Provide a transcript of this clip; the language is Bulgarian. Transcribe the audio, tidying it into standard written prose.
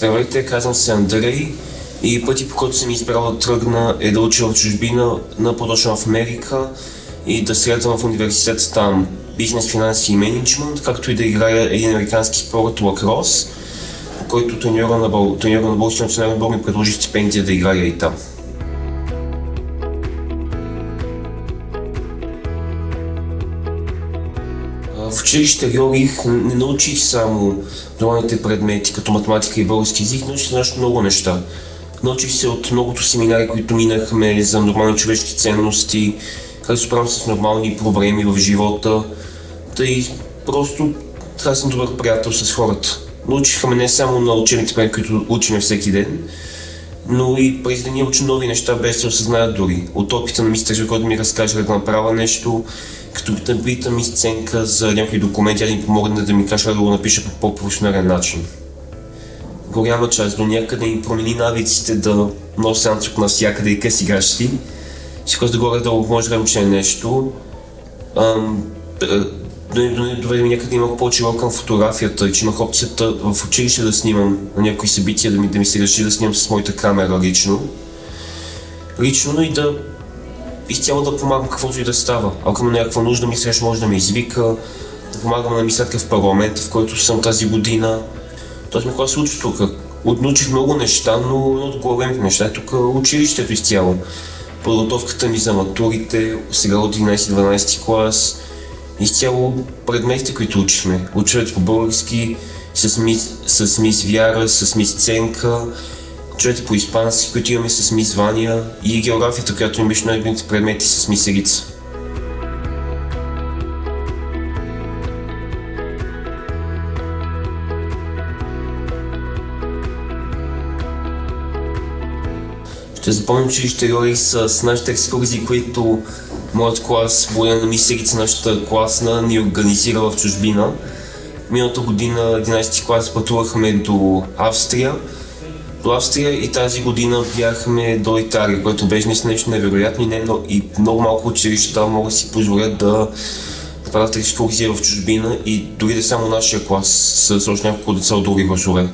Здравейте, казвам се Андрей и пъти, по който съм избрал да тръгна, е да уча в чужбина, по-точно в Америка и да следвам в университета там бизнес, финанси и менеджмент, както и да играя един американски спорт лакрос, по който треньора на Българския национален отбор ми предложи стипендия да играя и там. В училище Рьорих не научих само нормалните предмети, като математика и български език, научих се нещо много неща. Научих се от многото семинари, които минахме за нормални човешки ценности, как се справям с нормални проблеми в живота. Тъй просто трябва да съм добър приятел с хората. Научиха ме не само на учебните предмети, които учим всеки ден, но и през деня уча нови неща, без да осъзнаят дори. От опита на мистер, който ми разкаже да направя нещо, като питам и сценка за някои документи, да ми помогне да ми каже да го напиша по по-професионален начин. Голяма част до някъде ми промени навиците да нося антик навсякъде и къси гащи. Сега да горе да може да уча нещо. Доведе ми някъде имах по-чило към фотографията и че имах опцията в училище да снимам на някои събития, да ми се реши да снимам с моята камера лично. Лично и да изцяло да помагам каквото и да става. Ако има някаква нужда, ми среща може да ме извика, да помагам на мисълка в парламент, в който съм тази година. Тоест ми какво се случва тук. Научих много неща, но от големите неща е тук училището изцяло. Подготовката ми за матурите, сега от 11-12 клас, изцяло предметите, които учихме. Учат по български, с мис Вяра, с мис Ценка, учат по испански, които имаме с мис Ваня и географията, която ми беше най-любимите предмети с мис Елица. Ще запомням училище Рьорих с нашите екскурзии, които моят клас, благодаря на мис Елица, нашата класна, ни организира в чужбина. Миналата година, 11 клас, пътувахме до Австрия. И тази година бяхме до Италия, което беше нещо невероятно и много малко училища могат да си позволят да правят екскурзия в чужбина и дори да само нашия клас с още няколко деца от други класове.